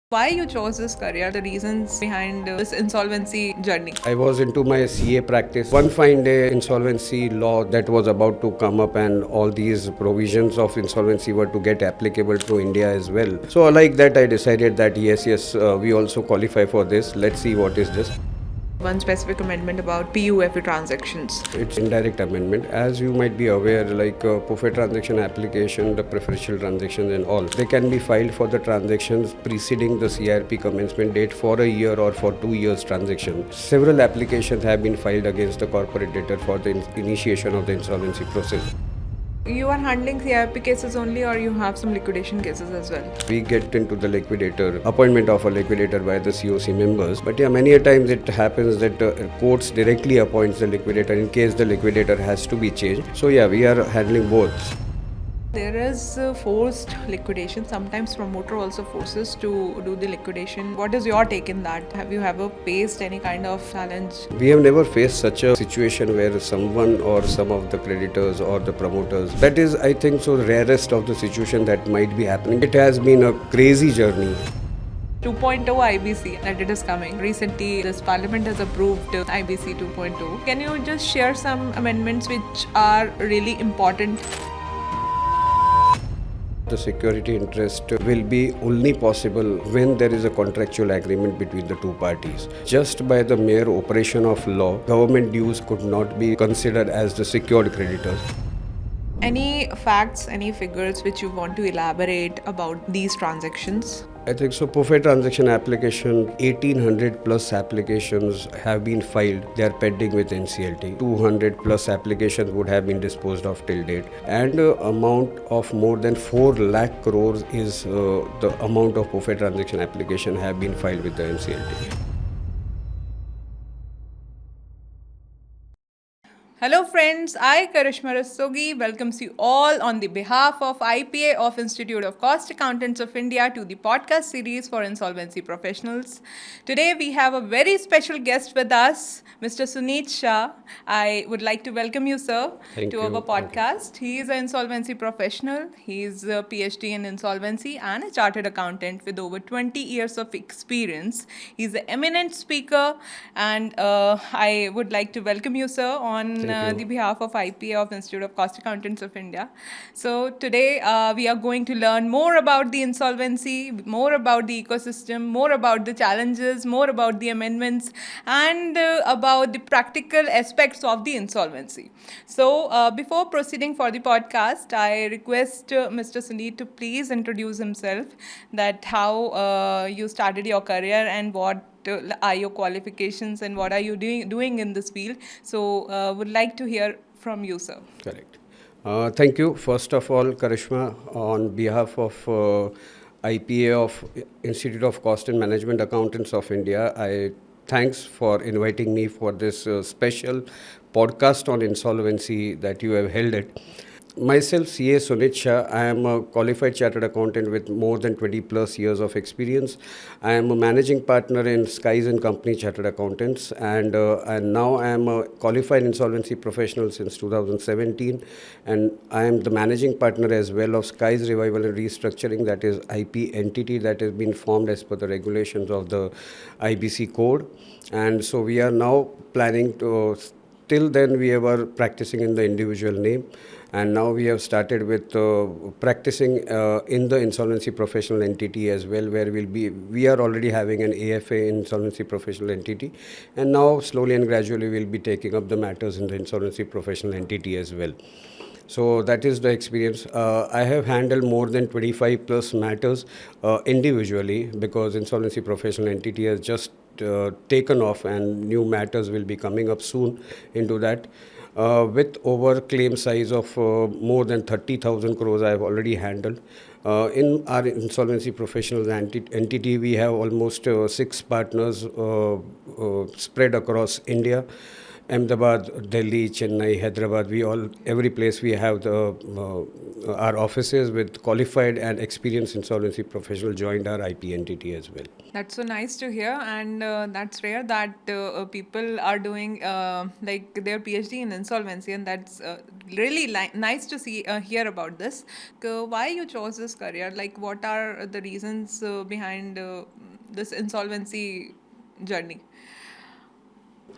Why you chose this career, the reasons behind this insolvency journey? I was into my CA practice. One fine day, insolvency law that was about to come up, and all these provisions of insolvency were to get applicable to India as well. So, like that, I decided that yes, we also qualify for this. Let's see what is this. One specific amendment about PUFU transactions. It's indirect amendment. As you might be aware, like PUFE transaction application, the preferential transactions and all, they can be filed for the transactions preceding the CRP commencement date for a year or for 2 years transaction. Several applications have been filed against the corporate debtor for the initiation of the insolvency process. You are handling CIP cases only, or you have some liquidation cases as well? We get into the liquidator, appointment of a liquidator by the COC members. But yeah, many a times it happens that courts directly appoints the liquidator in case the liquidator has to be changed. So yeah, we are handling both. There is forced liquidation. Sometimes promoter also forces to do the liquidation. What is your take in that? Have you ever faced any kind of challenge? We have never faced such a situation where someone or some of the creditors or the promoters, that is, I think, so rarest of the situation that might be happening. It has been a crazy journey. 2.0 IBC that it is coming. Recently, this parliament has approved IBC 2.0. Can you just share some amendments which are really important? The security interest will be only possible when there is a contractual agreement between the two parties. Just by the mere operation of law, government dues could not be considered as the secured creditors. Any facts, any figures which you want to elaborate about these transactions? I think so. PUFE transaction application, 1800 plus applications have been filed. They are pending with NCLT. 200 plus applications would have been disposed of till date. And amount of more than 4 lakh crores is the amount of PUFE transaction application have been filed with the NCLT. Hello friends, I Karishma Rishabh Varshney welcomes you all on the behalf of IPA of Institute of Cost Accountants of India to the podcast series for insolvency professionals. Today we have a very special guest with us, Mr. Sunit Shah. I would like to welcome you, sir, to our podcast. He is an insolvency professional. He is a PhD in insolvency and a chartered accountant with over 20 years of experience. He is an eminent speaker, and I would like to welcome you, sir, on the behalf of IPA of Institute of Cost Accountants of India. So today we are going to learn more about the insolvency, more about the ecosystem, more about the challenges, more about the amendments, and about the practical aspects of the insolvency. So before proceeding for the podcast, I request Mr. Sunit to please introduce himself, that how you started your career and what are your qualifications and what are you doing in this field. So would like to hear from you, sir. Correct. Thank you. First of all, Karishma, on behalf of IPA of Institute of Cost and Management Accountants of India, I thanks for inviting me for this special podcast on insolvency that you have held it. Myself, CA Sunit Shah. I am a qualified chartered accountant with more than 20 plus years of experience. I am a managing partner in Skies and Company Chartered Accountants, and now I am a qualified insolvency professional since 2017, and I am the managing partner as well of Skies Revival and Restructuring, that is IP entity that has been formed as per the regulations of the IBC code. And so we are now planning to, till then we were practicing in the individual name, and now we have started with practicing in the insolvency professional entity as well, where we are already having an AFA insolvency professional entity, and now slowly and gradually we'll be taking up the matters in the insolvency professional entity as well. So that is the experience. I have handled more than 25 plus matters individually, because insolvency professional entity has just taken off and new matters will be coming up soon into that. With over claim size of more than 30,000 crores I have already handled. In our insolvency professional entity, we have almost 6 partners spread across India. Ahmedabad, Delhi, Chennai, Hyderabad, every place we have our offices with qualified and experienced insolvency professional joined our IP entity as well. That's so nice to hear, and that's rare that people are doing like their PhD in insolvency, and that's really nice to see hear about this. Why you chose this career? Like, what are the reasons behind this insolvency journey?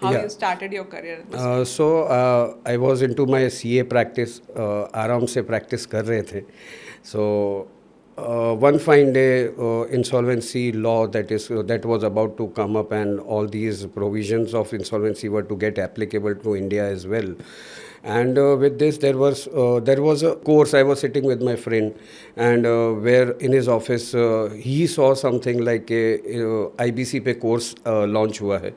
How Yeah. you started your career in this field? I was into my CA practice. आराम से practice कर रहे थे. So one fine day, insolvency law that was about to come up, and all these provisions of insolvency were to get applicable to India as well. And with this, there was a course. I was sitting with my friend, and where in his office he saw something like a IBC पे course launch हुआ है.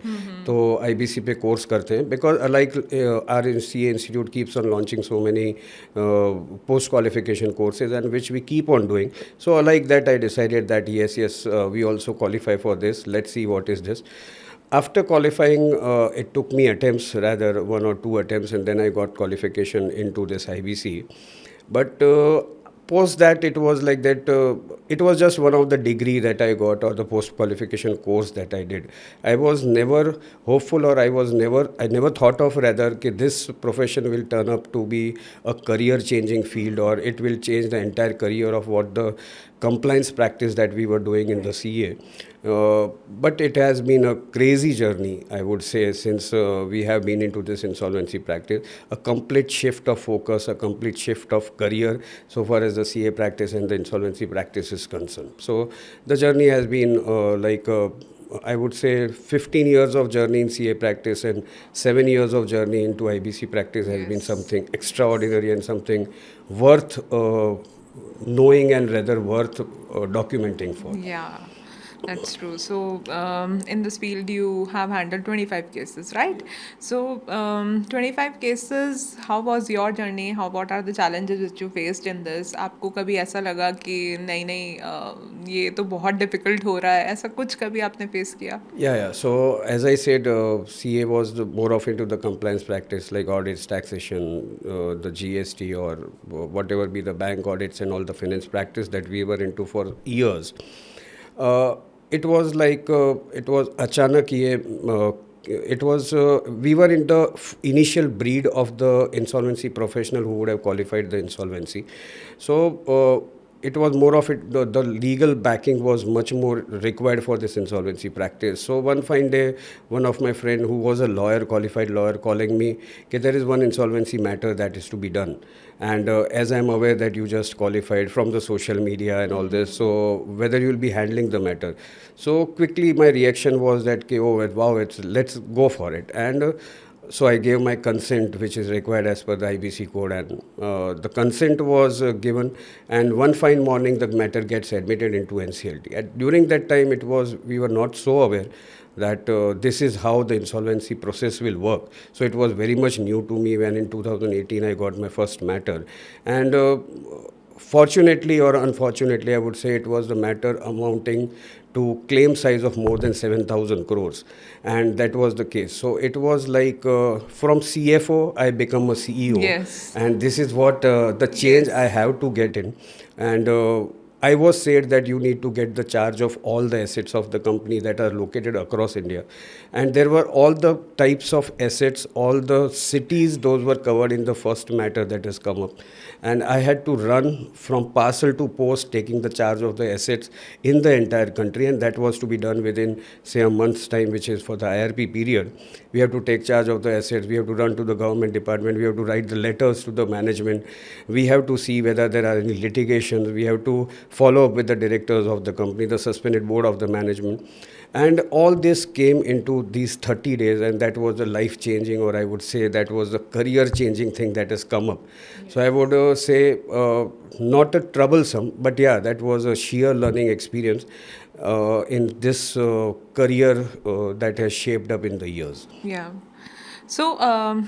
तो IBC पे course करते हैं because our CA institute keeps on launching so many post qualification courses, and which we keep on doing. So like that, I decided that yes, we also qualify for this. Let's see what is this. After qualifying, it took me attempts, rather one or two attempts, and then I got qualification into this IBC. But post that, it was like that. It was just one of the degree that I got, or the post qualification course that I did. I was never hopeful, or I never thought of rather that this profession will turn up to be a career changing field, or it will change the entire career of what the compliance practice that we were doing in the CA. But it has been a crazy journey, I would say, since we have been into this insolvency practice. A complete shift of focus, a complete shift of career, so far as the CA practice and the insolvency practice is concerned. So the journey has been I would say 15 years of journey in CA practice and 7 years of journey into IBC practice has been something extraordinary and something worth knowing, and rather worth documenting for. Yeah, that's true. So, in this field, you have handled 25 cases, right? So, 25 cases, how was your journey? What are the challenges which you faced in this? आपको कभी ऐसा लगा कि नहीं नहीं ये तो बहुत difficult हो रहा है, ऐसा कुछ कभी आपने face किया? Yeah. So as I said, CA was more of into the compliance practice, like audits, taxation, the GST, or whatever be the bank audits and all the finance practice that we were into for years. It was like it was achanak ye. It was we were in the initial breed of the insolvency professional who would have qualified the insolvency. So it was more of it, the legal backing was much more required for this insolvency practice. So one fine day, one of my friend who was a lawyer, qualified lawyer, calling me, okay, there is one insolvency matter that is to be done. And as I'm aware that you just qualified from the social media and all this, so whether you'll be handling the matter. So quickly my reaction was that, okay, oh wow, let's go for it. And so I gave my consent, which is required as per the IBC code, and the consent was given. And one fine morning, the matter gets admitted into NCLT. During that time, we were not so aware that this is how the insolvency process will work. So it was very much new to me when in 2018 I got my first matter, and fortunately or unfortunately, I would say it was the matter amounting to claim size of more than 7,000 crores. And that was the case. So it was like from CFO, I become a CEO. Yes. And this is what the change I have to get in. And I was said that you need to get the charge of all the assets of the company that are located across India. And there were all the types of assets, all the cities, those were covered in the first matter that has come up. And I had to run from parcel to post, taking the charge of the assets in the entire country. And that was to be done within, say, a month's time, which is for the IRP period. We have to take charge of the assets. We have to run to the government department. We have to write the letters to the management. We have to see whether there are any litigations. We have to follow up with the directors of the company, the suspended board of the management. And all this came into these 30 days, and that was the life-changing, or I would say that was the career-changing thing that has come up. So I would say not a troublesome, but yeah, that was a sheer learning experience in this career that has shaped up in the years. Yeah. So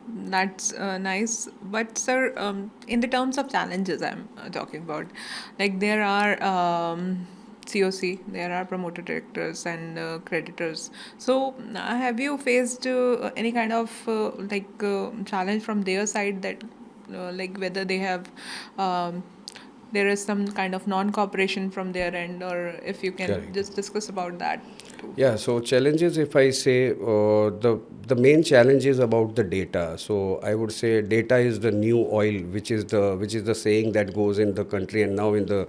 that's nice. But sir, in the terms of challenges I'm talking about, like there are COC, there are promoter directors and creditors. So, have you faced any kind of challenge from their side that, like whether they have, there is some kind of non-cooperation from their end, or if you can Correct. just discuss about that too. Yeah, so challenges, if I say the main challenge is about the data. So I would say data is the new oil, which is the saying that goes in the country and now in the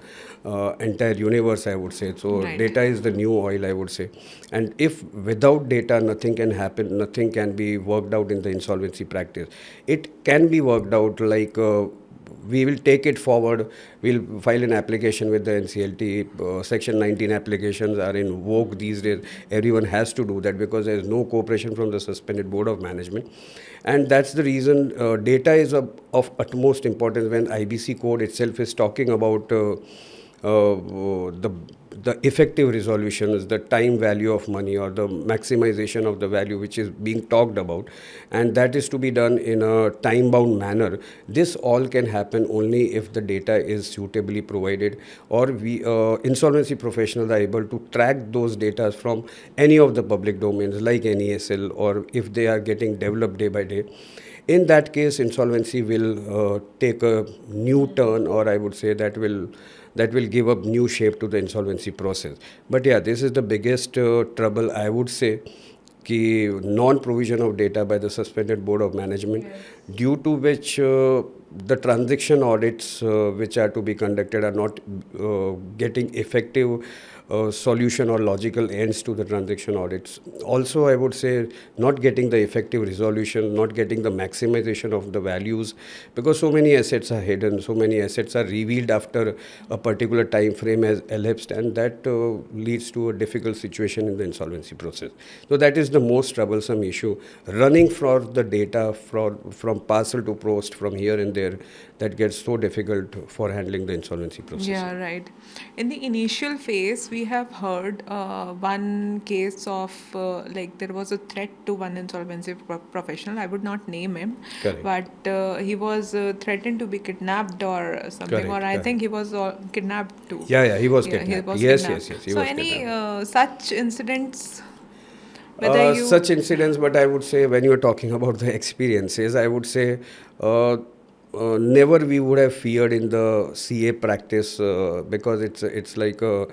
entire universe, I would say. So Right. data is the new oil, I would say. And if without data nothing can happen, nothing can be worked out in the insolvency practice. It can be worked out like. We will take it forward. We'll file an application with the NCLT. Section 19 applications are in vogue these days. Everyone has to do that because there is no cooperation from the suspended board of management. And that's the reason data is of utmost importance when IBC code itself is talking about the effective resolution is the time value of money or the maximization of the value which is being talked about, and that is to be done in a time bound manner. This all can happen only if the data is suitably provided, or we insolvency professionals are able to track those data from any of the public domains like NESL, or if they are getting developed day by day. In that case, insolvency will take a new turn, or I would say that will give a new shape to the insolvency process. But yeah, this is the biggest trouble, I would say, कि non-provision of data by the suspended board of management, yes, due to which the transaction audits which are to be conducted are not getting effective solution or logical ends to the transaction audits. Also, I would say not getting the effective resolution, not getting the maximization of the values, because so many assets are hidden, so many assets are revealed after a particular time frame has elapsed, and that leads to a difficult situation in the insolvency process. So that is the most troublesome issue. Running for the data from parcel to post, from here and there, that gets so difficult for handling the insolvency process. Yeah, right. In the initial phase, we have heard one case of like there was a threat to one insolvency professional. I would not name him, Correct. but he was threatened to be kidnapped or something, Correct, or I correct. think he was kidnapped too. Yeah, he was Yeah, he kidnapped. was Yes, kidnapped. yes, he So was any kidnapped. such incidents, whether you Such incidents, but I would say when you're talking about the experiences, I would say never we would have feared in the CA practice because it's like a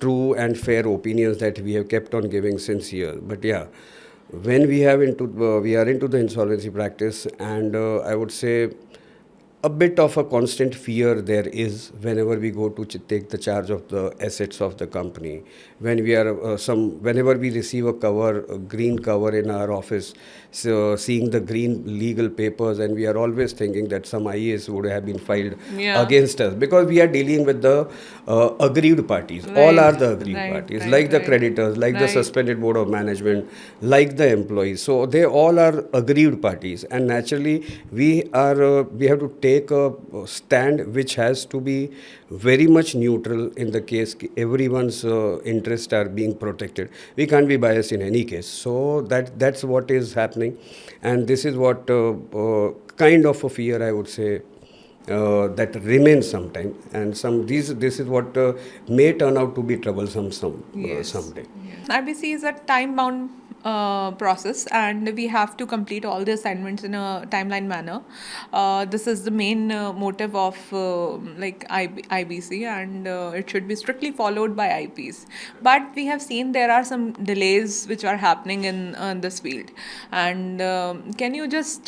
true and fair opinions that we have kept on giving since years. But yeah, when we are into the insolvency practice, and I would say a bit of a constant fear there is whenever we go to take the charge of the assets of the company. When we are whenever we receive a green cover in our office, so seeing the green legal papers, and we are always thinking that some IAS would have been filed Yeah. against us, because we are dealing with the aggrieved parties. All Right, are the aggrieved right, parties, right, like the right. creditors, like the Right. suspended board of management, like the employees. So they all are aggrieved parties, and naturally we have to take a stand which has to be very much neutral in the case everyone's interests are being protected. We can't be biased in any case. So that's what is happening, and this is what kind of a fear, I would say, that remains sometime, and this is what may turn out to be troublesome someday. Yes. IBC is a time bound process, and we have to complete all the assignments in a timeline manner. This is the main motive of IBC, and it should be strictly followed by IPs. But we have seen there are some delays which are happening in this field. And can you just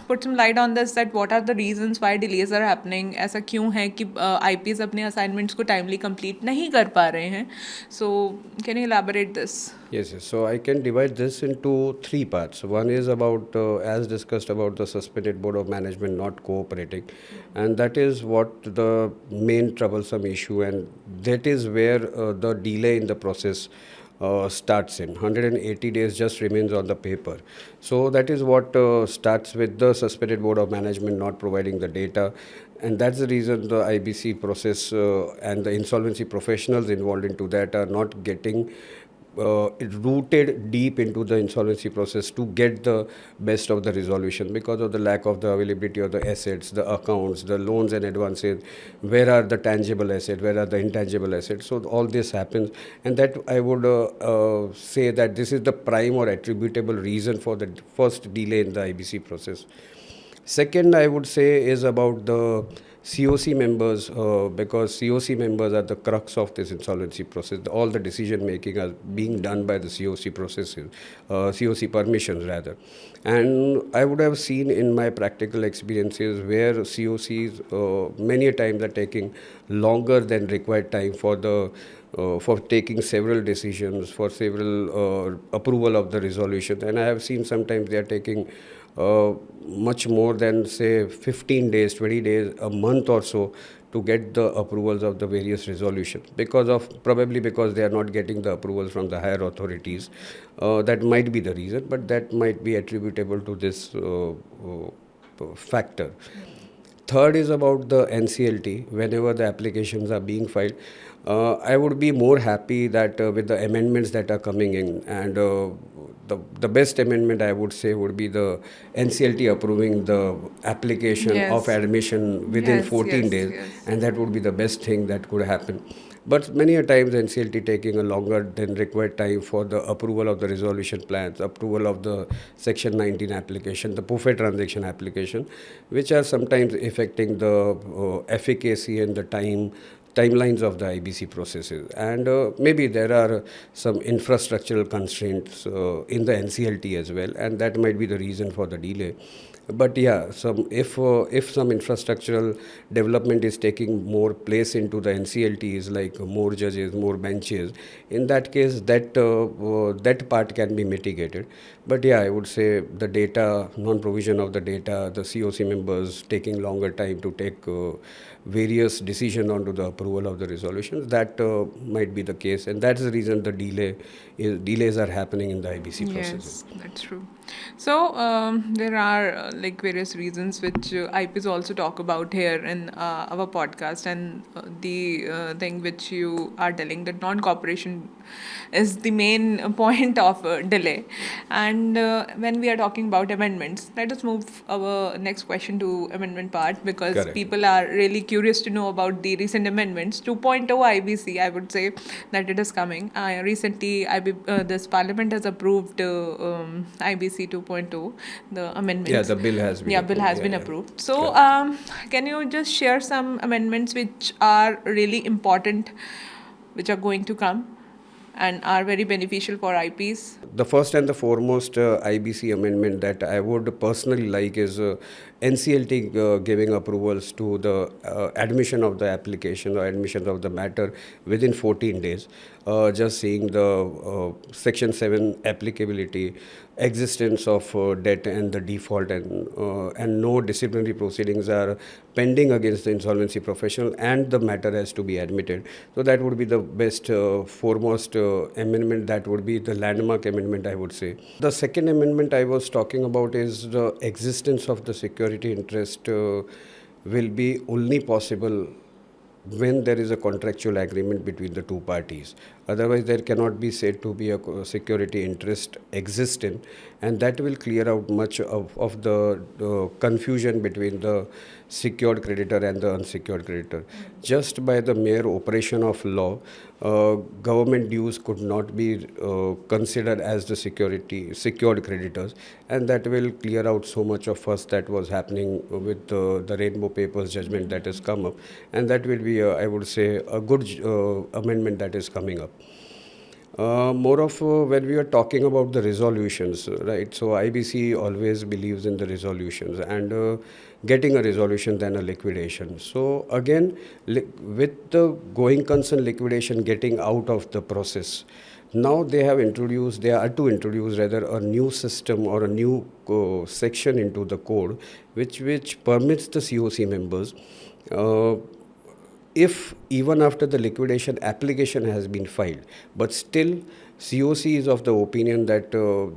put some light on this, that what are the reasons why delays are happening? ऐसा क्यों है कि IPs अपने assignments को timely complete नहीं कर पा रहे हैं? So can you elaborate this? Yes, yes. So I can divide this into three parts. One is about, as discussed, about the suspended board of management not cooperating, and that is what the main troublesome issue, and that is where the delay in the process starts in. 180 days just remains on the paper. So that is what starts with the suspended board of management not providing the data, and that's the reason the IBC process and the insolvency professionals involved into that are not getting it rooted deep into the insolvency process to get the best of the resolution because of the lack of the availability of the assets, the accounts, the loans and advances. Where are the tangible assets? Where are the intangible assets? So all this happens, and that I would say that this is the prime or attributable reason for the first delay in the IBC process. Second, I would say is about the COC members, because COC members are the crux of this insolvency process. All the decision making are being done by the COC processes, COC permissions rather. And I would have seen in my practical experiences where COCs many a times are taking longer than required time for taking several decisions, for several approval of the resolution. And I have seen sometimes they are taking much more than say 15 days, 20 days, a month or so to get the approvals of the various resolutions probably because they are not getting the approvals from the higher authorities. That might be the reason, but that might be attributable to this factor. Third is about the NCLT. Whenever the applications are being filed, I would be more happy that with the amendments that are coming in, and the best amendment I would say would be the NCLT approving the application of Yes. admission within Yes, 14 yes, days, yes. and that would be the best thing that could happen. But many a times NCLT taking a longer than required time for the approval of the resolution plans, approval of the Section 19 application, the PUFE transaction application, which are sometimes affecting the efficacy and the timelines of the IBC processes. And maybe there are some infrastructural constraints in the NCLT as well, and that might be the reason for the delay. But yeah, if some infrastructural development is taking more place into the NCLTs, like more judges, more benches, in that case, that part can be mitigated. But yeah, I would say the data, non-provision of the data, the COC members taking longer time to take various decisions onto the approval of the resolutions, that might be the case, and that's the reason the delays are happening in the IBC processes. Yes, that's true. So there are like various reasons which IPs also talk about here in our podcast, and the thing which you are telling, that non-cooperation is the main point of delay. And when we are talking about amendments, let us move our next question to amendment part, because Correct. people are really curious to know about the recent amendments. 2.0 IBC, I would say that it is coming. Recently, this parliament has approved IBC 2.0, the amendments. Yeah, the bill has been Yeah, bill approved. has Yeah, been yeah. approved. So, Correct. can you just share some amendments which are really important, which are going to come and are very beneficial for IPs? The first and the foremost IBC amendment that I would personally like is NCLT giving approvals to the admission of the application or admission of the matter within 14 days. Just seeing the Section 7 applicability, existence of debt and the default, and no disciplinary proceedings are pending against the insolvency professional, and the matter has to be admitted. So that would be the best foremost amendment. That would be the landmark amendment, I would say. The second amendment I was talking about is the existence of the security interest will be only possible when there is a contractual agreement between the two parties. Otherwise, there cannot be said to be a security interest existing, and that will clear out much of the confusion between the secured creditor and the unsecured creditor. Just by the mere operation of law, government dues could not be considered as the secured creditors, and that will clear out so much of fuss that was happening with the Rainbow Papers judgment that has come up, and that will be, I would say, a good amendment that is coming up. More of when we are talking about the resolutions, right? So IBC always believes in the resolutions, and getting a resolution than a liquidation. So again, with the going concern liquidation getting out of the process, now they are to introduce rather a new system or a new section into the code, which permits the COC members, if even after the liquidation application has been filed, but still COC is of the opinion that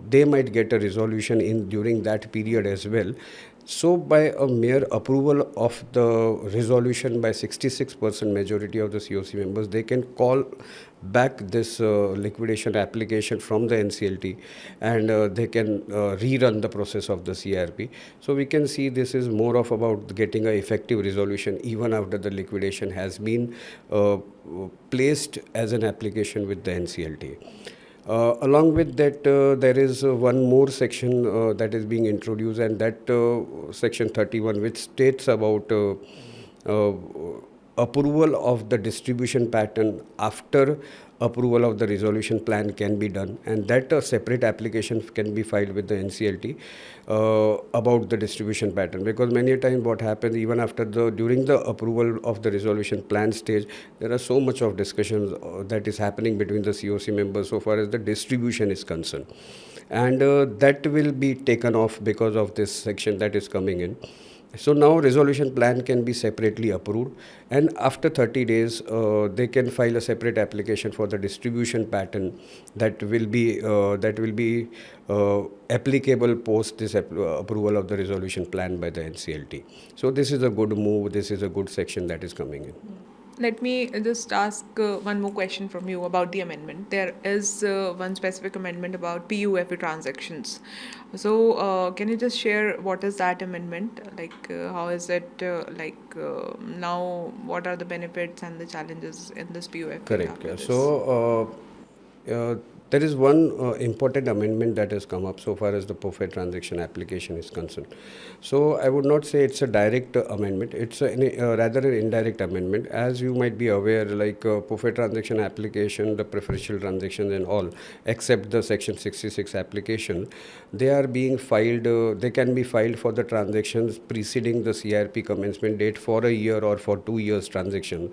they might get a resolution in during that period as well. So by a mere approval of the resolution by 66% majority of the COC members, they can call back this liquidation application from the NCLT, and they can rerun the process of the CRP. So we can see this is more of about getting an effective resolution even after the liquidation has been placed as an application with the NCLT. Along with that, there is one more section that is being introduced, and that section 31, which states about uh, approval of the distribution pattern after approval of the resolution plan can be done, and that separate application can be filed with the NCLT about the distribution pattern. Because many a time what happens, even after the during the approval of the resolution plan stage, there are so much of discussions that is happening between the COC members so far as the distribution is concerned, and that will be taken off because of this section that is coming in. So now resolution plan can be separately approved, and after 30 days they can file a separate application for the distribution pattern that will be applicable post this approval of the resolution plan by the NCLT. So this is a good move. This is a good section that is coming in. Let me just ask one more question from you about the amendment. There is one specific amendment about PUFE transactions. So, can you just share what is that amendment? Like, how is it now? What are the benefits and the challenges in this PUFE? Correct. after Yeah. this? There is one important amendment that has come up so far as the POFE transaction application is concerned. So I would not say it's a direct amendment. It's rather an indirect amendment. As you might be aware, like POFE transaction application, the preferential transactions and all, except the Section 66 application, they are being filed. They can be filed for the transactions preceding the CRP commencement date for a year or for 2 years transaction.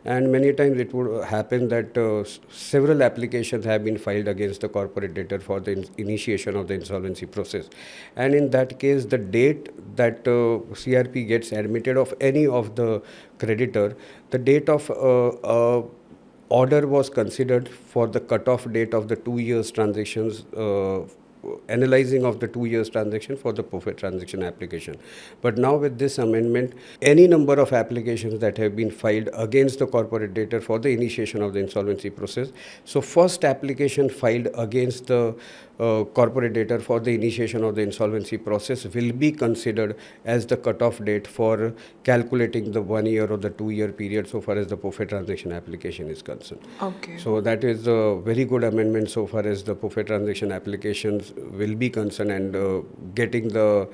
And many times it would happen that several applications have been filed against the corporate debtor for the initiation of the insolvency process. And in that case, the date that CRP gets admitted of any of the creditor, the date of order was considered for the cutoff date of the 2 years transactions, analyzing of the 2 years transaction for the POFE transaction application. But now with this amendment, any number of applications that have been filed against the corporate debtor for the initiation of the insolvency process. So first application filed against the corporate debtor for the initiation of the insolvency process will be considered as the cutoff date for calculating the 1 year or the 2 year period so far as the POFE transaction application is concerned. Okay. So that is a very good amendment so far as the POFE transaction applications will be concerned, and getting the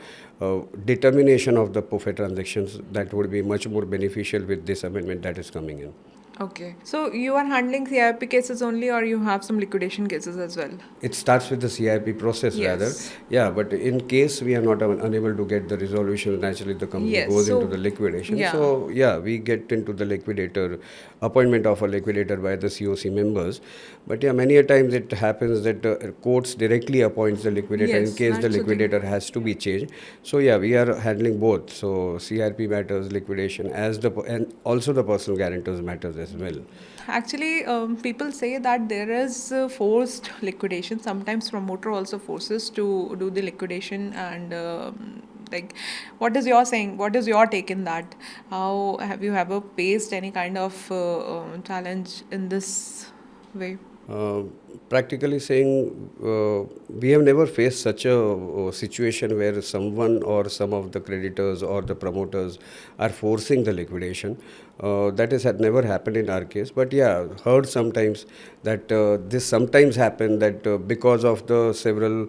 determination of the POFE transactions, that would be much more beneficial with this amendment that is coming in. Okay. So you are handling CIP cases only, or you have some liquidation cases as well? It starts with the CIP process rather. Yes. Yeah, but in case we are not unable to get the resolution, naturally the company Yes, goes so- into the liquidation. yeah. So yeah, we get into the liquidator, appointment of a liquidator by the COC members. But yeah, many a times it happens that courts directly appoints the liquidator in Yes, case the that's the thing. liquidator has to be changed. So yeah, we are handling both. So CRP matters, liquidation, and also the personal guarantors matters as well. Actually, people say that there is forced liquidation. Sometimes promoter also forces to do the liquidation, and like, what is your saying? What is your take in that? How have you ever faced any kind of challenge in this way? Practically saying, we have never faced such a situation where someone or some of the creditors or the promoters are forcing the liquidation. That had never happened in our case. But yeah, heard sometimes that this sometimes happen that because of the several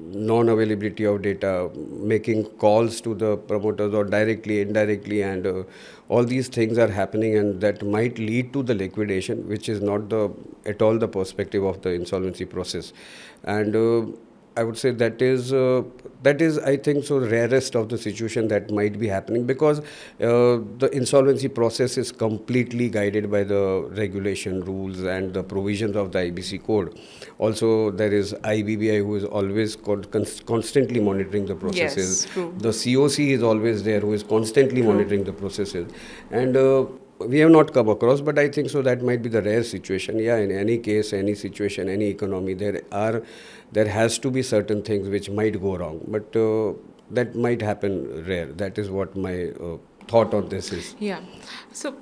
non-availability of data, making calls to the promoters or directly, indirectly, and all these things are happening, and that might lead to the liquidation, which is not at all the perspective of the insolvency process. And I would say that is I think so rarest of the situation that might be happening, because the insolvency process is completely guided by the regulation, rules, and the provisions of the IBC code. Also, there is IBBI who is always constantly monitoring the processes. Yes, true. The COC is always there who is constantly monitoring the processes, and we have not come across, but I think so that might be the rare situation. Yeah, in any case, any situation, any economy, there has to be certain things which might go wrong. But that might happen rare. That is what my thought on this is. Yeah. So,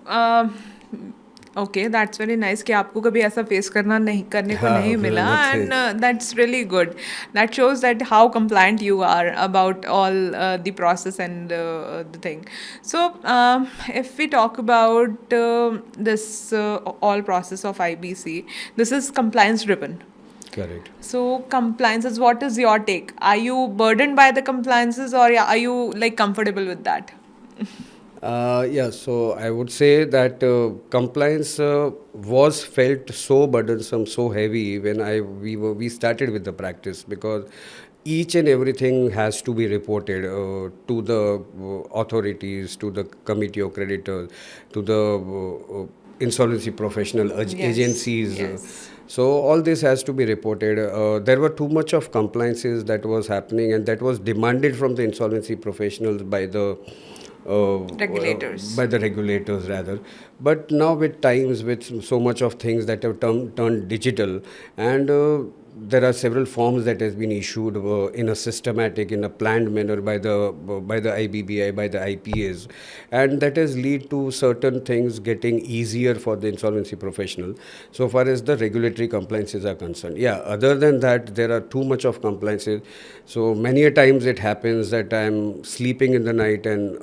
okay, that's very nice कि आपको कभी ऐसा face करने को नहीं मिला, Nothing. and that's really good. That shows that how compliant you are about all the process and the thing. So, if we talk about this all process of IBC, this is compliance driven. Correct. So compliances, what is your take? Are you burdened by the compliances, or are you like comfortable with that? Yeah, so I would say that compliance was felt so burdensome, so heavy when we started with the practice, because each and everything has to be reported to the authorities, to the committee of creditors, to the insolvency professional agencies. Yes. So all this has to be reported. There were too much of compliances that was happening, and that was demanded from the insolvency professionals by the Regulators. by the regulators rather. But now with times, with so much of things that have turned digital, and there are several forms that has been issued in a systematic, in a planned manner by the IBBI, by the IPAs, and that has lead to certain things getting easier for the insolvency professional so far as the regulatory compliances are concerned. Yeah, other than that, there are too much of compliances. So many a times it happens that I'm sleeping in the night and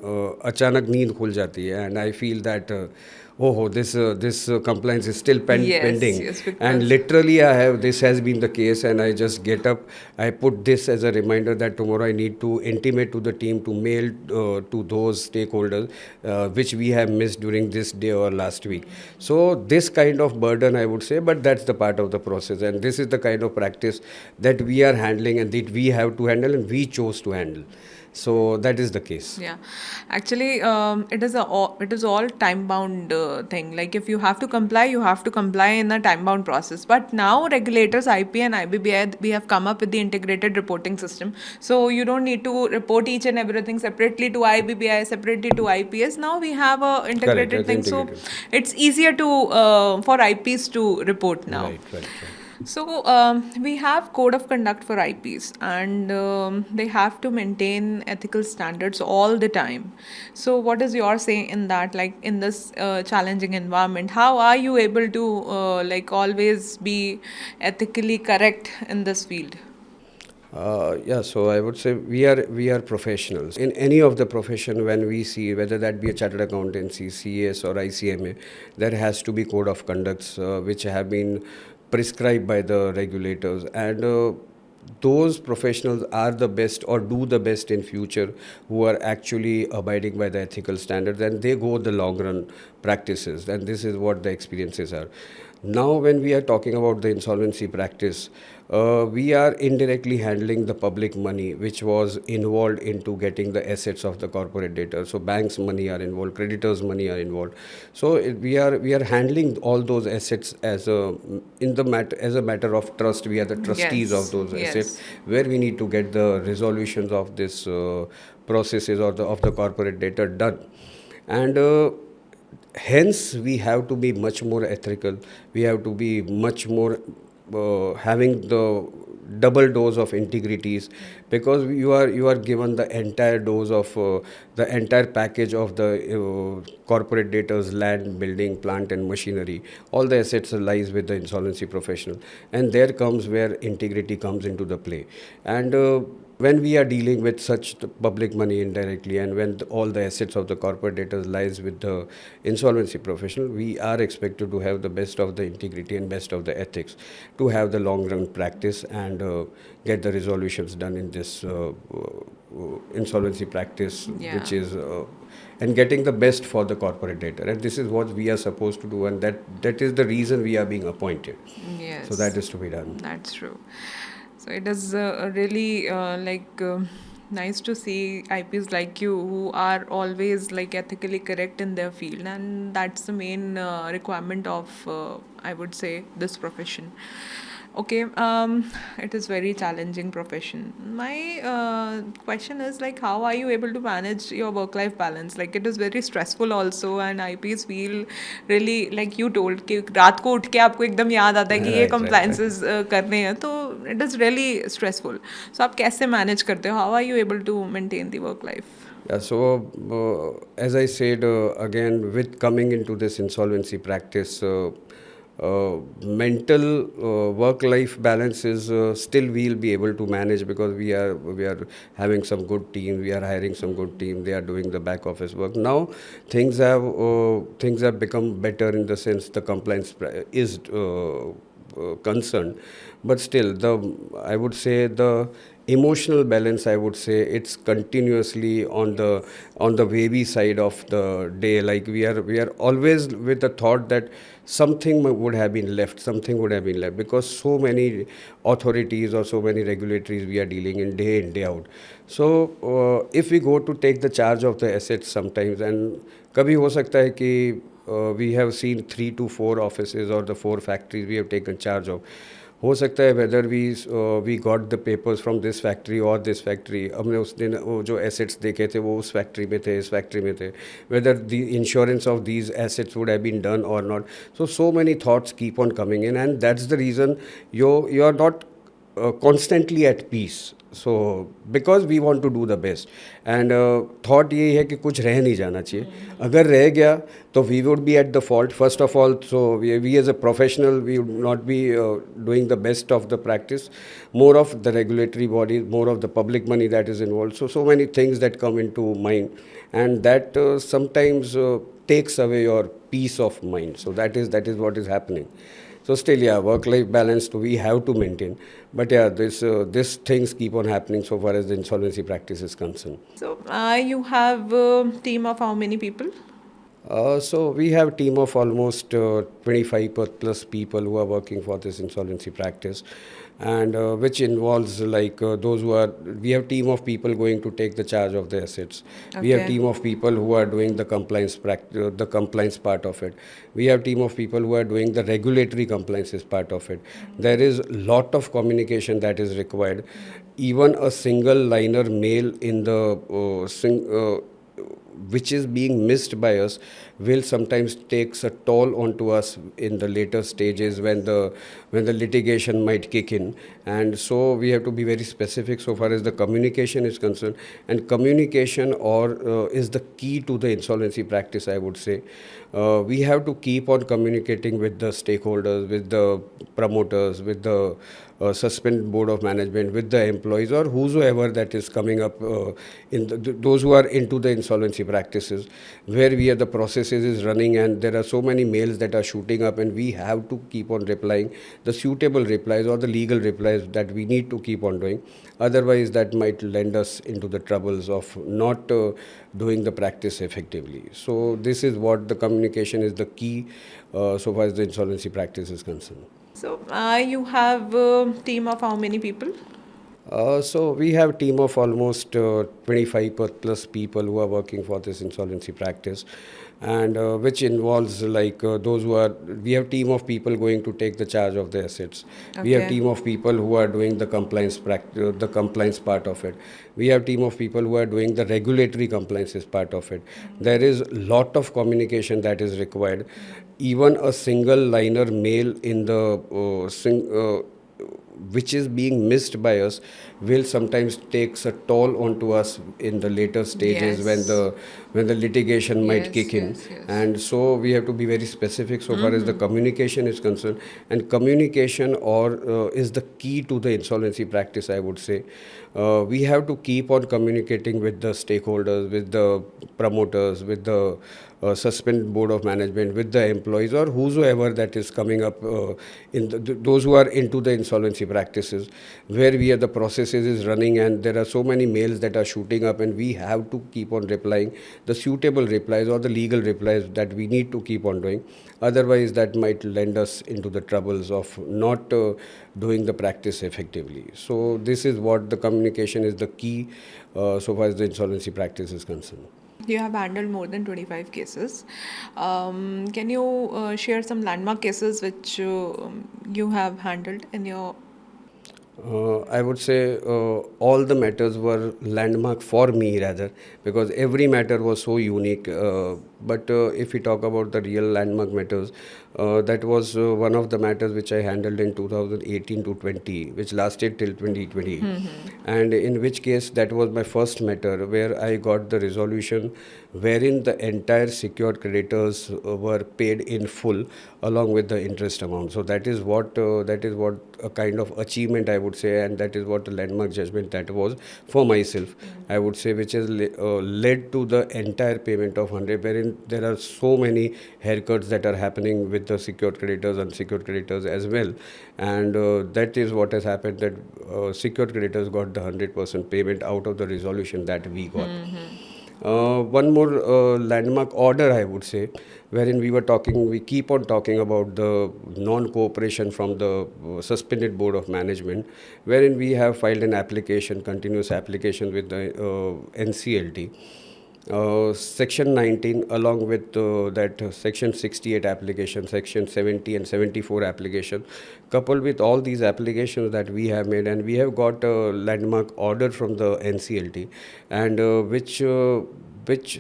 अचानक नींद खुल जाती है, and I feel that oh, this compliance is still pending. Yes, And because literally this has been the case, and I just get up, I put this as a reminder that tomorrow I need to intimate to the team to mail to those stakeholders which we have missed during this day or last week. So this kind of burden, I would say, but that's the part of the process, and this is the kind of practice that we are handling and that we have to handle and we chose to handle. So that is the case. yeah, actually, it is all time bound thing. Like if you have to comply, you have to comply in a time bound process. But now regulators, IP and IBBI, we have come up with the integrated reporting system. So you don't need to report each and everything separately to IBBI, separately to IPS. Now we have a Correct, integrated that's thing. So integrated. it's easier to for IPs to report now. Right. So we have code of conduct for IPs, and they have to maintain ethical standards all the time. So what is your say in that? Like in this challenging environment, how are you able to like always be ethically correct in this field? Yeah, so I would say we are professionals in any of the profession. When we see whether that be a chartered accountancy, CS or ICMA, there has to be code of conducts which have been prescribed by the regulators, and those professionals are the best or do the best in future who are actually abiding by the ethical standards, and they go the long run practices, and this is what the experiences are. Now when we are talking about the insolvency practice, we are indirectly handling the public money which was involved into getting the assets of the corporate debtor. So banks money are involved, creditors money are involved. So we are handling all those assets as a matter of trust. We are the trustees of those assets, where we need to get the resolutions of this processes or the corporate debtor done. And hence we have to be much more ethical. We have to be much more having the double dose of integrities, because you are given the entire dose of the entire package of the corporate debtors, land, building, plant and machinery. All the assets lies with the insolvency professional, and there comes where integrity comes into the play. And when we are dealing with such public money indirectly, and when all the assets of the corporate debtors lies with the insolvency professional, we are expected to have the best of the integrity and best of the ethics, to have the long run practice and get the resolutions done in this insolvency practice, which is and getting the best for the corporate debtor. And this is what we are supposed to do, and that is the reason we are being appointed. Yes. So that is to be done. That's true. So it is really nice to see IPs like you who are always like ethically correct in their field, and that's the main requirement of I would say this profession. Okay, it is very challenging profession. My question is like, how are you able to manage your work-life balance? Like, it is very stressful also, and IPs feel really like you told कि रात को उठ के आपको एकदम याद आता है कि ये Right. compliances करने हैं, तो it is really stressful. So आप कैसे manage करते हो? How are you able to maintain the work life? Yeah, so as I said again, with coming into this insolvency practice, mental work-life balance is still we'll be able to manage because we are having some good team, we are hiring some good team, they are doing the back office work. Now things have become better in the sense the compliance is concerned, but still I would say the emotional balance, I would say it's continuously on the wavy side of the day. Like we are always with the thought that something would have been left because so many authorities or so many regulatories we are dealing in day out. So if we go to take the charge of the assets sometimes, and कभी हो सकता है कि we have seen 3 to 4 offices or the 4 factories we have taken charge of. हो सकता है whether we got the papers from this factory or this factory, हमने उस दिन वो जो assets देखे थे वो उस factory में थे, इस factory में थे, whether the insurance of these assets would have been done or not. So many thoughts keep on coming in, and that's the reason you are not constantly at peace. So because we want to do the best, and thought ये है कि कुछ रह नहीं जाना चाहिए. अगर रह गया तो we would be at the fault first of all. So we as a professional, we would not be doing the best of the practice, more of the regulatory bodies, more of the public money that is involved. So many things that come into mind, and that sometimes takes away your peace of mind. So that is what is happening. So still, yeah, work-life balance we have to maintain. But yeah, this things keep on happening so far as the insolvency practice is concerned. So you have a team of how many people? So we have a team of almost 25 plus people who are working for this insolvency practice, and which involves like those who are. We have team of people going to take the charge of the assets. We have Okay. team of people who are doing the the compliance part of it. We have team of people who are doing the regulatory compliance as part of it. There is lot of communication that is required. Even a single liner mail in the which is being missed by us will sometimes takes a toll onto us in the later stages when the litigation might kick in. And so we have to be very specific so far as the communication is concerned, and communication or is the key to the insolvency practice, I would say. We have to keep on communicating with the stakeholders, with the promoters, with the suspend board of management, with the employees or whosoever that is coming up those who are into the insolvency practices, where we are the processes is running and there are so many mails that are shooting up, and we have to keep on replying the suitable replies or the legal replies that we need to keep on doing. Otherwise, that might lend us into the troubles of not doing the practice effectively. So this is what the communication is the key so far as the insolvency practice is concerned. So you have a team of how many people? So we have a team of almost 25 plus people who are working for this insolvency practice, and which involves like those who are. We have team of people going to take the charge of the assets. We have Okay. team of people who are doing the the compliance part of it. We have team of people who are doing the regulatory compliance as part of it. There is lot of communication that is required. Even a single liner mail in the which is being missed by us will sometimes takes a toll onto us in the later stages Yes. when the litigation might Yes, kick in. yes. And so we have to be very specific so far as the communication is concerned, and communication or is the key to the insolvency practice, I would say. We have to keep on communicating with the stakeholders, with the promoters, with the suspend board of management, with the employees or whosoever that is coming up those who are into the insolvency practices, where we are the processes is running and there are so many mails that are shooting up, and we have to keep on replying the suitable replies or the legal replies that we need to keep on doing. Otherwise, that might lend us into the troubles of not doing the practice effectively. So this is what the communication is the key so far as the insolvency practice is concerned. You have handled more than 25 cases. Can you share some landmark cases which you have handled in your? I would say all the matters were landmark for me rather, because every matter was so unique. But if we talk about the real landmark matters, that was one of the matters which I handled in 2018 to 20, which lasted till 2020, and in which case that was my first matter where I got the resolution wherein the entire secured creditors were paid in full along with the interest amount. So that is what a kind of achievement I would say, and that is what the landmark judgment that was for myself. I would say, which has led to the entire payment of 100, wherein there are so many haircuts that are happening with the secured creditors, unsecured creditors as well, and that is what has happened. That secured creditors got the 100% payment out of the resolution that we got. One more landmark order, I would say, wherein we keep on talking about the non-cooperation from the suspended board of management, wherein we have filed an application, continuous application with the NCLT. Section 19, along with that Section 68 application, Section 70 and 74 application, coupled with all these applications that we have made, and we have got a landmark order from the NCLT, and which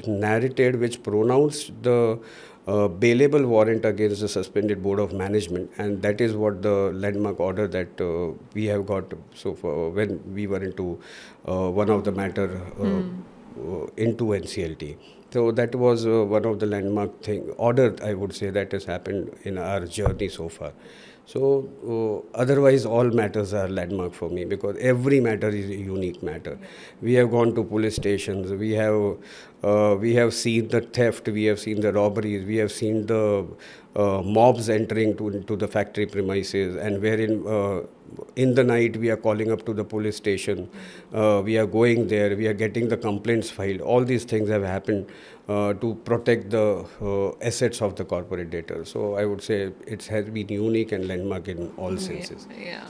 narrated, which pronounced the bailable warrant against the suspended board of management, and that is what the landmark order that we have got. So for when we were into one of the matter. Into NCLT. So that was one of the landmark thing order, I would say, that has happened in our journey so far. So otherwise all matters are landmark for me, because every matter is a unique matter. We have gone to police stations, we have seen the theft, we have seen the robberies, we have seen the mobs entering into the factory premises, and wherein in the night we are calling up to the police station, we are going there, we are getting the complaints filed. All these things have happened to protect the assets of the corporate debtor. So I would say it has been unique and landmark in all senses. Yeah.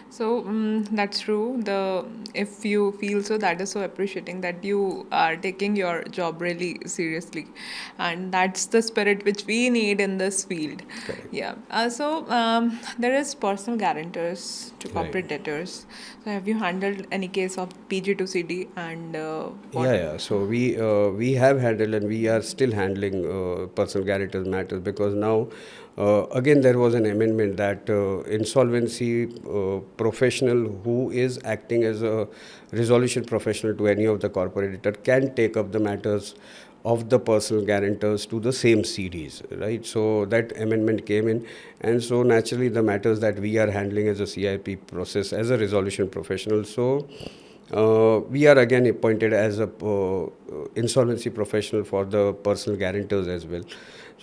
So that's true. If you feel so, that is so appreciating that you are taking your job really seriously, and that's the spirit which we need in this field. Correct. Yeah. There is personal guarantors to corporate debtors. So have you handled any case of PG to CD and what? Yeah. So we have handled and we are still handling personal guarantors matters, because now again there was an amendment that insolvency professional who is acting as a resolution professional to any of the corporate debtor can take up the matters of the personal guarantors to the same CDs, right? So that amendment came in, and so naturally the matters that we are handling as a CIP process as a resolution professional. So we are again appointed as a insolvency professional for the personal guarantors as well.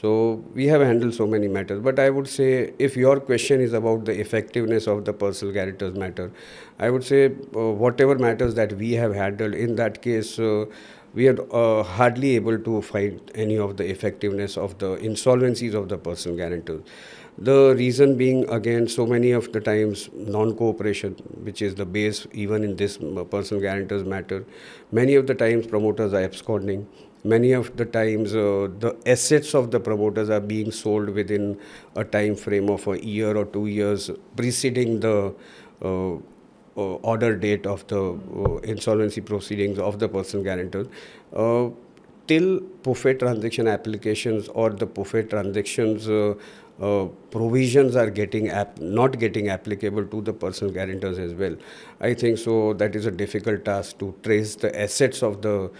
So we have handled so many matters. But I would say, if your question is about the effectiveness of the personal guarantors matter, I would say whatever matters that we have handled, in that case, we are hardly able to find any of the effectiveness of the insolvencies of the personal guarantors. The reason being, again, so many of the times non-cooperation, which is the base even in this personal guarantors matter. Many of the times promoters are absconding. Many of the times the assets of the promoters are being sold within a time frame of a year or 2 years preceding the order date of the insolvency proceedings of the personal guarantor. Till POFE transaction applications or the POFE transactions provisions are not getting applicable to the personal guarantors as well. I think so that is a difficult task to trace the assets of the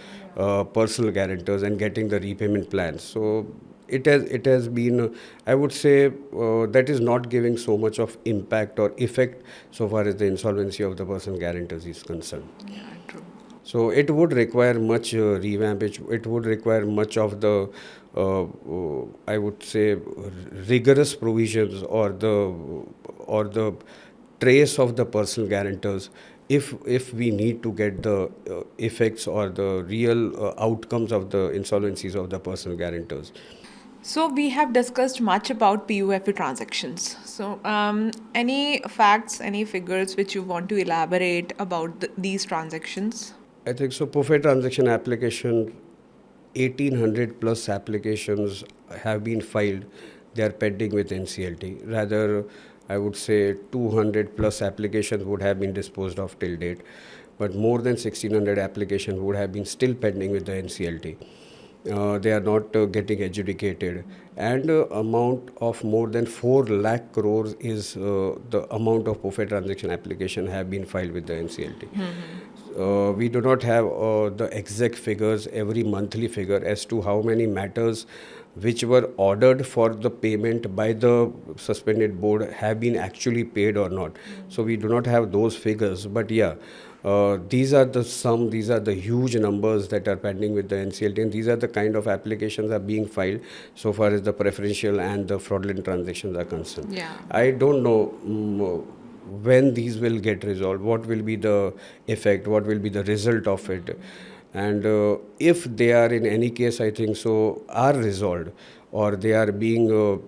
personal guarantors and getting the repayment plans. So it has been, I would say, that is not giving so much of impact or effect so far as the insolvency of the personal guarantors is concerned. Yeah, true. So it would require much revamp. It would require much of the, I would say, rigorous provisions or the trace of the personal guarantors. If we need to get the effects or the real outcomes of the insolvencies of the personal guarantors. So we have discussed much about PUFE transactions. So any facts, any figures which you want to elaborate about these transactions? I think so. POFE transaction application 1,800 plus applications have been filed. They are pending with NCLT. Rather, I would say 200 plus applications would have been disposed of till date, but more than 1,600 applications would have been still pending with the NCLT. They are not getting adjudicated, and amount of more than 4 lakh crores is the amount of POFE transaction application have been filed with the NCLT. We do not have the exact figures, every monthly figure as to how many matters which were ordered for the payment by the suspended board have been actually paid or not. So we do not have those figures, but yeah, these are the huge numbers that are pending with the NCLT, and these are the kind of applications are being filed so far as the preferential and the fraudulent transactions are concerned. Yeah. I don't know when these will get resolved, what will be the effect, what will be the result of it. And if they are in any case, I think so, are resolved or they are being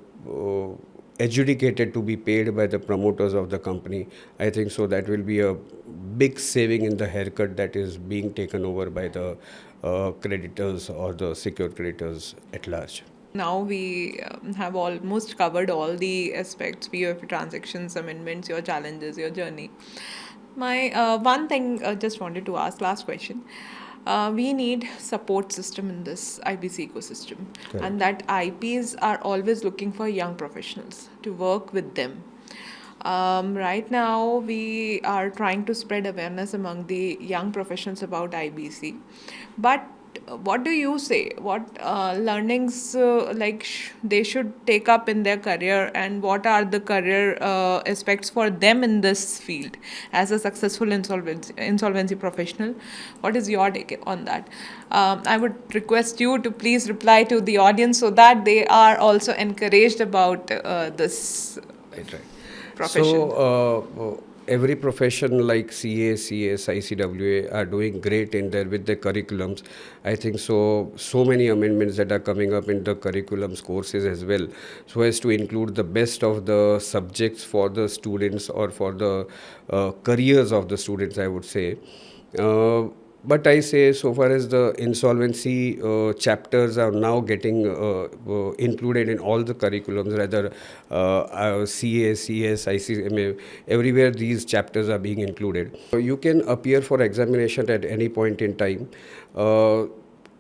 adjudicated to be paid by the promoters of the company, I think so that will be a big saving in the haircut that is being taken over by the creditors or the secured creditors at large. Now we have almost covered all the aspects, POF transactions, amendments, your challenges, your journey. My one thing just wanted to ask, last question. We need support system in this IBC ecosystem, Correct. and that IPs are always looking for young professionals to work with them. Right now, we are trying to spread awareness among the young professionals about IBC. But what do you say? What learnings they should take up in their career, and what are the career aspects for them in this field as a successful insolvency professional? What is your take on that? I would request you to please reply to the audience so that they are also encouraged about this Right. profession. So every profession like CA, CS, ICWA are doing great in there with their curriculums. I think so. So many amendments that are coming up in the curriculums courses as well, so as to include the best of the subjects for the students or for the careers of the students, I would say. But I say, so far as the insolvency chapters are now getting included in all the curriculums, rather CA, CS, ICMA, everywhere these chapters are being included. So you can appear for examination at any point in time.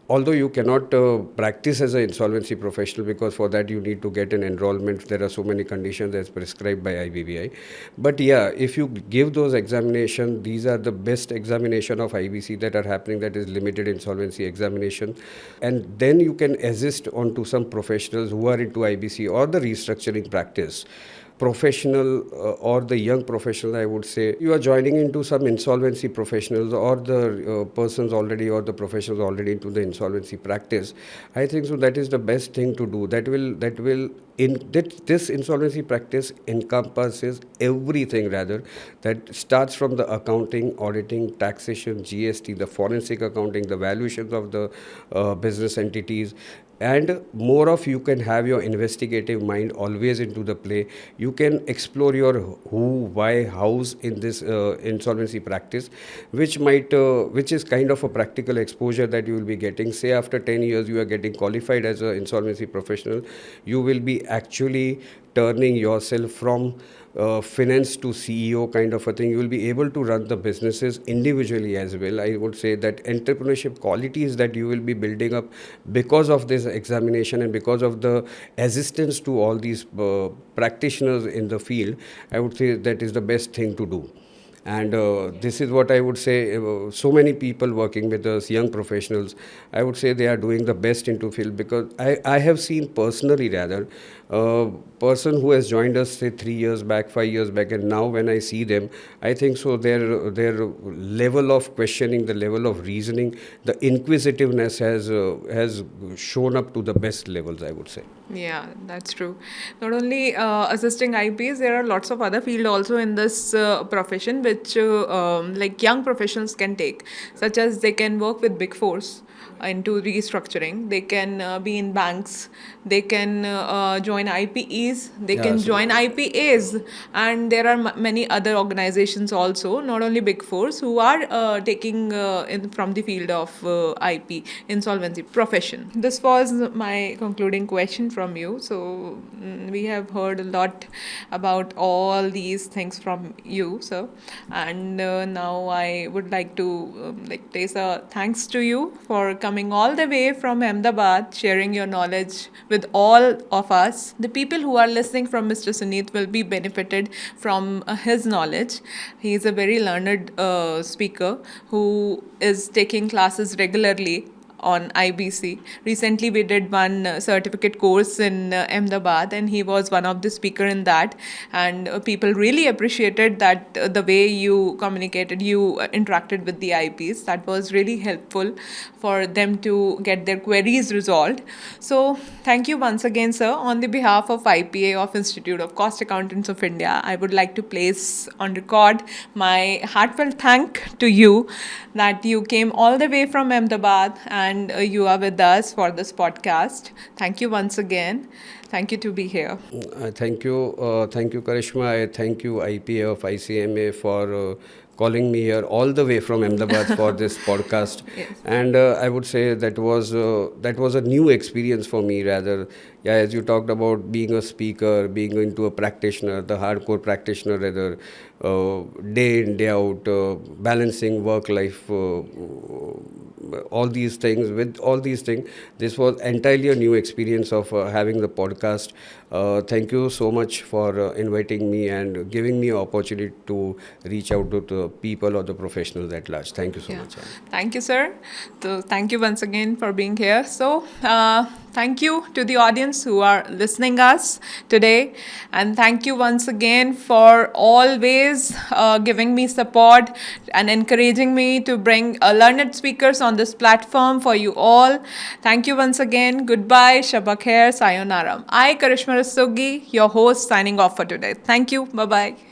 Although you cannot practice as an insolvency professional, because for that you need to get an enrollment. There are so many conditions as prescribed by IBBI. But yeah, if you give those examinations, these are the best examination of IBC that are happening, that is limited insolvency examination. And then you can assist on to some professionals who are into IBC or the restructuring practice. Professional or the young professional, I would say, you are joining into some insolvency professionals or the persons already or the professionals already into the insolvency practice. I think so that is the best thing to do. This insolvency practice encompasses everything, rather, that starts from the accounting, auditing, taxation, GST, the forensic accounting, the valuations of the business entities. And more of you can have your investigative mind always into the play. You can explore your who, why, hows in this insolvency practice, which is kind of a practical exposure that you will be getting. Say after 10 years you are getting qualified as an insolvency professional, you will be actually turning yourself from finance to CEO kind of a thing. You will be able to run the businesses individually as well. I would say that entrepreneurship qualities that you will be building up because of this examination and because of the assistance to all these practitioners in the field, I would say that is the best thing to do. And this is what I would say. So many people working with us, young professionals, I would say they are doing the best into field, because I have seen personally, rather, person who has joined us say 3 years back, 5 years back, and now when I see them, I think so their level of questioning, the level of reasoning, the inquisitiveness has shown up to the best levels, I would say. Yeah, that's true. Not only assisting IPs, there are lots of other field also in this profession, which like young professionals can take, such as they can work with big fours into restructuring. They can be in banks. they can join IPEs, they Yeah, can so- join IPAs, and there are many other organizations also, not only Big Fours, who are taking in from the field of IP, insolvency profession. This was my concluding question from you. So we have heard a lot about all these things from you, sir, and now I would like to place a thanks to you for coming all the way from Ahmedabad, sharing your knowledge with all of us. The people who are listening from Mr. Sunit will be benefited from his knowledge. He is a very learned speaker who is taking classes regularly on IBC. Recently, we did one certificate course in Ahmedabad, and he was one of the speaker in that. And people really appreciated that the way you communicated, you interacted with the IPs. That was really helpful for them to get their queries resolved. So, thank you once again, sir. On the behalf of IPA of Institute of Cost Accountants of India, I would like to place on record my heartfelt thank to you that you came all the way from Ahmedabad and you are with us for this podcast. Thank you once again. Thank you to be here. thank you, Karishma. I thank you, IPA of ICMA, for calling me here all the way from Ahmedabad for this podcast. Yes. And I would say that was a new experience for me. Rather, yeah, as you talked about being a speaker, being into a practitioner, the hardcore practitioner, rather, day in day out, balancing work life. All these things with all these things, this was entirely a new experience of having the podcast. Thank you so much for inviting me and giving me an opportunity to reach out to the people or the professionals at large. Thank you so much. Thank you, sir. So, thank you once again for being here. So, thank you to the audience who are listening us today, and thank you once again for always giving me support and encouraging me to bring learned speakers on this platform for you all. Thank you once again. Goodbye. Shabba khair. Sayonara. I, Karishma Rishabh Varshney, your host, signing off for today. Thank you. Bye bye.